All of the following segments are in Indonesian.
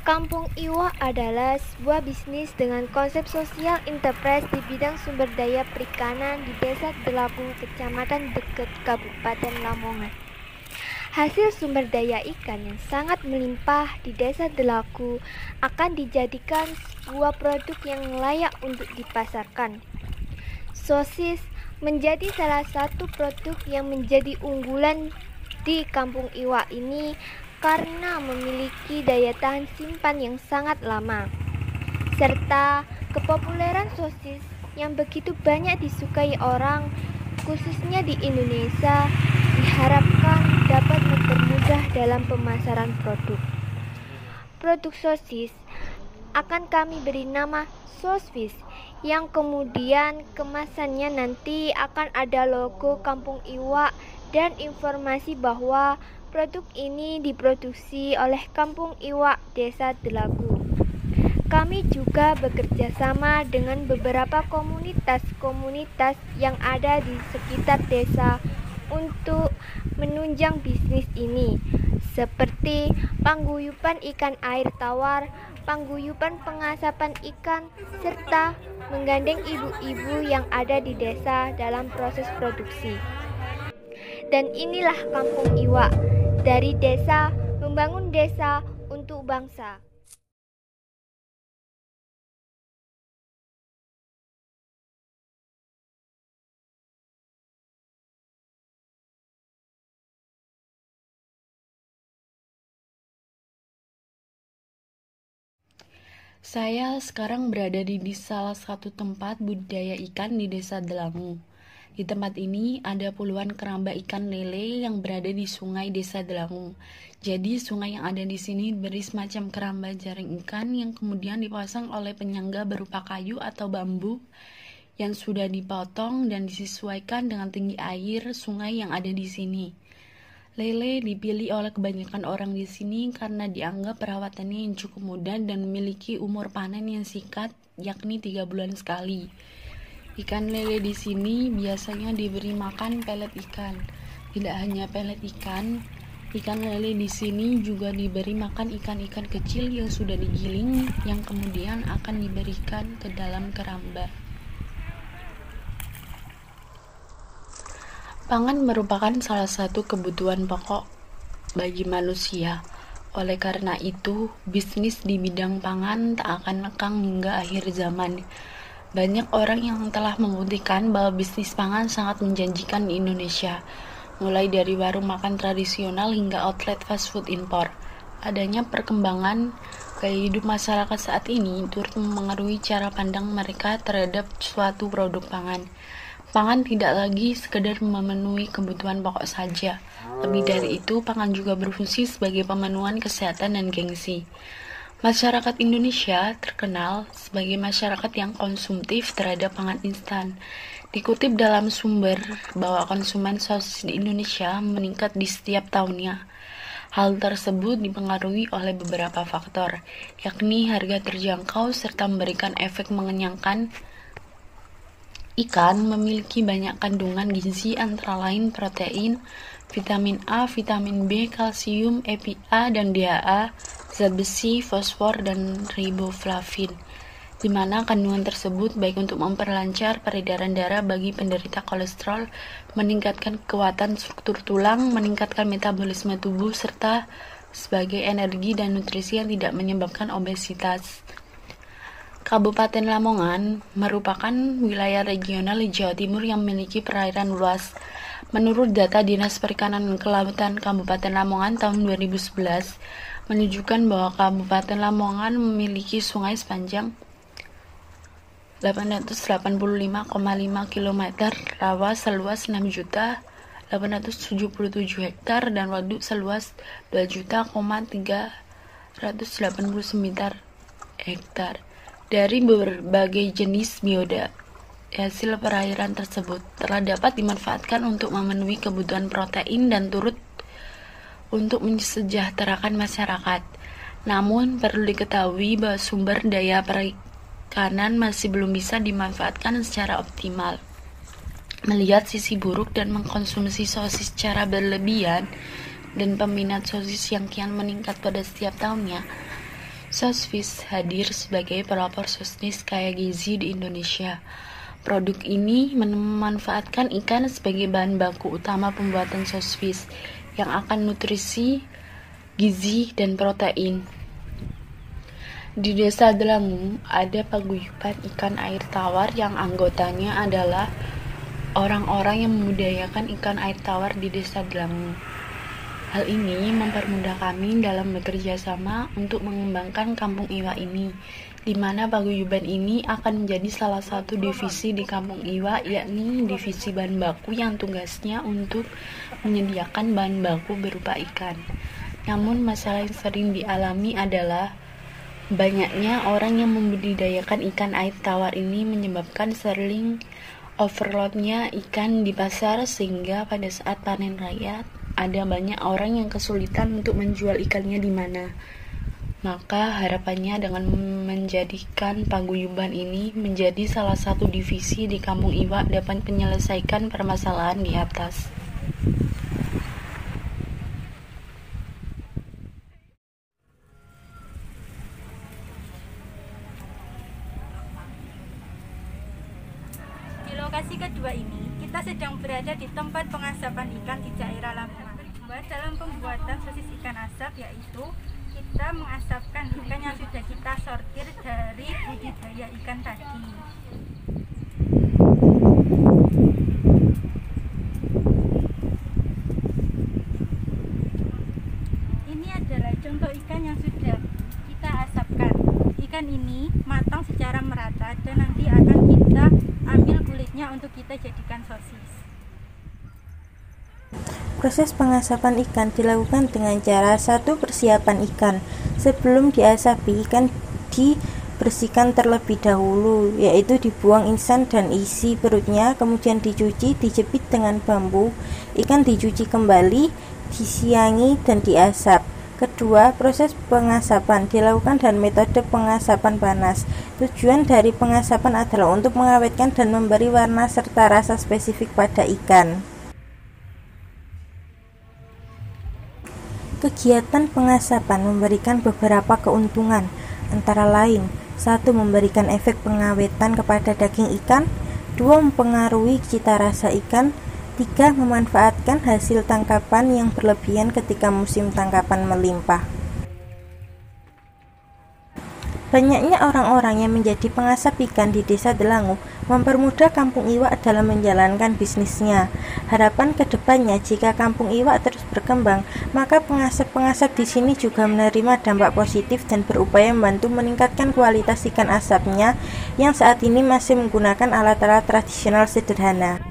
Kampung Iwa adalah sebuah bisnis dengan konsep sosial enterprise di bidang sumber daya perikanan di Desa Delaku, Kecamatan Deket, Kabupaten Lamongan. Hasil sumber daya ikan yang sangat melimpah di Desa Delaku akan dijadikan sebuah produk yang layak untuk dipasarkan. Sosis menjadi salah satu produk yang menjadi unggulan di Kampung Iwa ini karena memiliki daya tahan simpan yang sangat lama, serta kepopuleran sosis yang begitu banyak disukai orang, khususnya di Indonesia, diharapkan dapat mempermudah dalam pemasaran produk. Produk sosis akan kami beri nama Sosfish, yang kemudian kemasannya nanti akan ada logo Kampung Iwa dan informasi bahwa produk ini diproduksi oleh Kampung Iwa Desa Delaku. Kami juga bekerja sama dengan beberapa komunitas-komunitas yang ada di sekitar desa untuk menunjang bisnis ini, seperti pangguyuban ikan air tawar, pangguyuban pengasapan ikan, serta menggandeng ibu-ibu yang ada di desa dalam proses produksi. Dan inilah Kampung Iwa, dari desa membangun desa untuk bangsa. Saya sekarang berada di salah satu tempat budidaya ikan di Desa Delangu. Di tempat ini ada puluhan keramba ikan lele yang berada di sungai Desa Delangu. Jadi sungai yang ada di sini beri semacam keramba jaring ikan yang kemudian dipasang oleh penyangga berupa kayu atau bambu yang sudah dipotong dan disesuaikan dengan tinggi air sungai yang ada di sini. Lele dipilih oleh kebanyakan orang di sini karena dianggap perawatannya yang cukup mudah dan memiliki umur panen yang singkat, yakni 3 bulan sekali. Ikan lele di sini biasanya diberi makan pelet ikan. Tidak hanya pelet ikan lele di sini juga diberi makan ikan-ikan kecil yang sudah digiling yang kemudian akan diberikan ke dalam keramba. Pangan merupakan salah satu kebutuhan pokok bagi manusia. Oleh karena itu, bisnis di bidang pangan tak akan lekang hingga akhir zaman. Banyak orang yang telah membuktikan bahwa bisnis pangan sangat menjanjikan di Indonesia, mulai dari warung makan tradisional hingga outlet fast food impor. Adanya perkembangan gaya hidup masyarakat saat ini turut mempengaruhi cara pandang mereka terhadap suatu produk pangan. Pangan tidak lagi sekedar memenuhi kebutuhan pokok saja. Lebih dari itu, pangan juga berfungsi sebagai pemenuhan kesehatan dan gengsi. Masyarakat Indonesia terkenal sebagai masyarakat yang konsumtif terhadap pangan instan. Dikutip dalam sumber bahwa konsumen sosis di Indonesia meningkat di setiap tahunnya. Hal tersebut dipengaruhi oleh beberapa faktor, yakni harga terjangkau serta memberikan efek mengenyangkan. Ikan memiliki banyak kandungan gizi antara lain protein, vitamin A, vitamin B, kalsium, EPA dan DHA, zat besi, fosfor, dan riboflavin, di mana kandungan tersebut baik untuk memperlancar peredaran darah bagi penderita kolesterol, meningkatkan kekuatan struktur tulang, meningkatkan metabolisme tubuh, serta sebagai energi dan nutrisi yang tidak menyebabkan obesitas. Kabupaten Lamongan merupakan wilayah regional di Jawa Timur yang memiliki perairan luas. Menurut data Dinas Perikanan dan Kelautan Kabupaten Lamongan tahun 2011, menunjukkan bahwa Kabupaten Lamongan memiliki sungai sepanjang 885,5 km, rawa seluas 6.877 hektar, dan waduk seluas 2.389 hektar. Dari berbagai jenis bioda, hasil perairan tersebut telah dapat dimanfaatkan untuk memenuhi kebutuhan protein dan turut untuk mensejahterakan masyarakat. Namun, perlu diketahui bahwa sumber daya perikanan masih belum bisa dimanfaatkan secara optimal. Melihat sisi buruk dan mengkonsumsi sosis secara berlebihan dan peminat sosis yang kian meningkat pada setiap tahunnya, Sosfish hadir sebagai pelopor bisnis kaya gizi di Indonesia. Produk ini memanfaatkan ikan sebagai bahan baku utama pembuatan sosfish yang akan nutrisi, gizi, dan protein. Di Desa Delangu ada paguyuban ikan air tawar yang anggotanya adalah orang-orang yang membudidayakan ikan air tawar di Desa Delangu. Hal ini mempermudah kami dalam bekerja sama untuk mengembangkan kampung iwa ini, di mana paguyuban ini akan menjadi salah satu divisi di kampung iwa, yakni divisi bahan baku yang tugasnya untuk menyediakan bahan baku berupa ikan. Namun masalah yang sering dialami adalah banyaknya orang yang membudidayakan ikan air tawar ini menyebabkan sering overloadnya ikan di pasar, sehingga pada saat panen raya ada banyak orang yang kesulitan untuk menjual ikannya di mana. Maka harapannya dengan menjadikan paguyuban ini menjadi salah satu divisi di kampung iwa dapat menyelesaikan permasalahan di atas. Di lokasi kedua ini, kita sedang berada di tempat pengasapan ikan di daerah Lamongan. Dalam pembuatan sosis ikan asap, yaitu kita mengasapkan ikan yang sudah kita sortir dari budidaya ikan tadi. Ini adalah contoh ikan yang sudah kita asapkan. Ikan ini matang secara merata dan nanti akan kita ambil kulitnya untuk kita jadikan sosis. Proses pengasapan ikan dilakukan dengan cara satu, persiapan ikan. Sebelum diasapi, ikan dibersihkan terlebih dahulu, yaitu dibuang insan dan isi perutnya, kemudian dicuci, dijepit dengan bambu. Ikan dicuci kembali, disiangi, dan diasap. Kedua, proses pengasapan dilakukan dengan metode pengasapan panas. Tujuan dari pengasapan adalah untuk mengawetkan dan memberi warna serta rasa spesifik pada ikan. Kegiatan pengasapan memberikan beberapa keuntungan, antara lain: 1. Memberikan efek pengawetan kepada daging ikan. 2. Mempengaruhi cita rasa ikan. 3. Memanfaatkan hasil tangkapan yang berlebihan ketika musim tangkapan melimpah. Banyaknya orang-orang yang menjadi pengasap ikan di Desa Delangu mempermudah kampung iwa dalam menjalankan bisnisnya. Harapan kedepannya, jika kampung iwa terus berkembang, maka pengasap-pengasap di sini juga menerima dampak positif dan berupaya membantu meningkatkan kualitas ikan asapnya yang saat ini masih menggunakan alat-alat tradisional sederhana.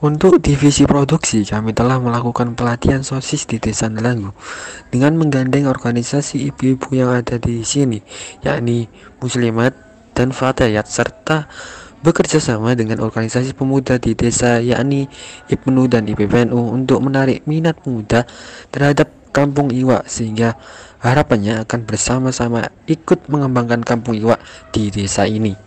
Untuk divisi produksi, kami telah melakukan pelatihan sosis di Desa Delangu dengan menggandeng organisasi ibu-ibu yang ada di sini, yakni Muslimat dan Fatayat, serta bekerja sama dengan organisasi pemuda di desa, yakni IPNU dan IPPNU, untuk menarik minat pemuda terhadap kampung iwa, sehingga harapannya akan bersama-sama ikut mengembangkan kampung iwa di desa ini.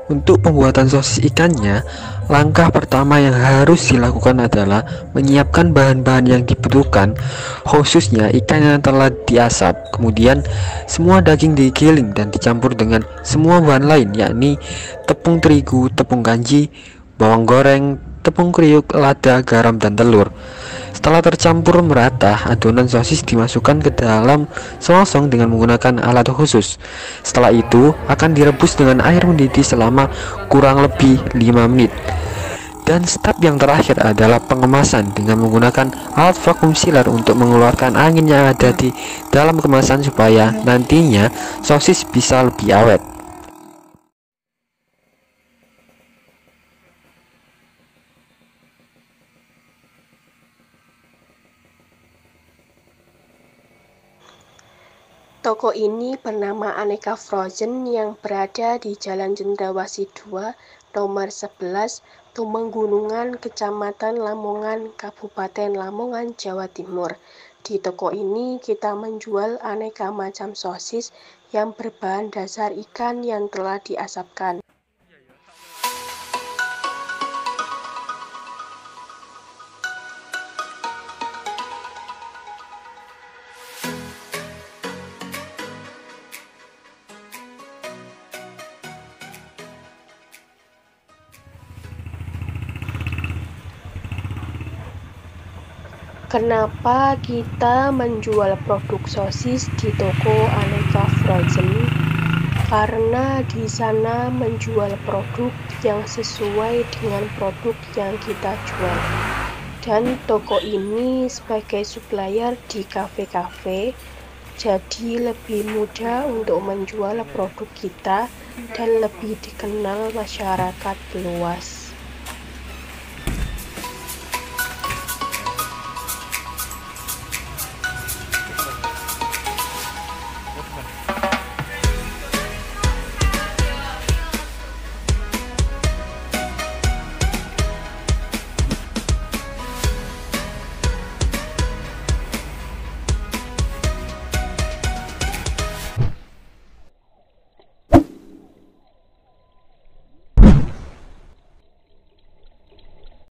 Untuk pembuatan sosis ikannya, langkah pertama yang harus dilakukan adalah menyiapkan bahan-bahan yang dibutuhkan, khususnya ikan yang telah diasap. Kemudian, semua daging digiling dan dicampur dengan semua bahan lain, yakni tepung terigu, tepung kanji, bawang goreng, tepung kriuk, lada, garam, dan telur. Setelah tercampur merata, adonan sosis dimasukkan ke dalam selongsong dengan menggunakan alat khusus. Setelah itu, akan direbus dengan air mendidih selama kurang lebih 5 menit. Dan step yang terakhir adalah pengemasan dengan menggunakan alat vakum sealer untuk mengeluarkan angin yang ada di dalam kemasan supaya nantinya sosis bisa lebih awet. Toko ini bernama Aneka Frozen yang berada di Jalan Cendrawasih 2, nomor 11, Tumenggunungan, Kecamatan Lamongan, Kabupaten Lamongan, Jawa Timur. Di toko ini kita menjual aneka macam sosis yang berbahan dasar ikan yang telah diasapkan. Kenapa kita menjual produk sosis di toko Aneka Frozen? Karena di sana menjual produk yang sesuai dengan produk yang kita jual. Dan toko ini sebagai supplier di kafe-kafe, jadi lebih mudah untuk menjual produk kita dan lebih dikenal masyarakat luas.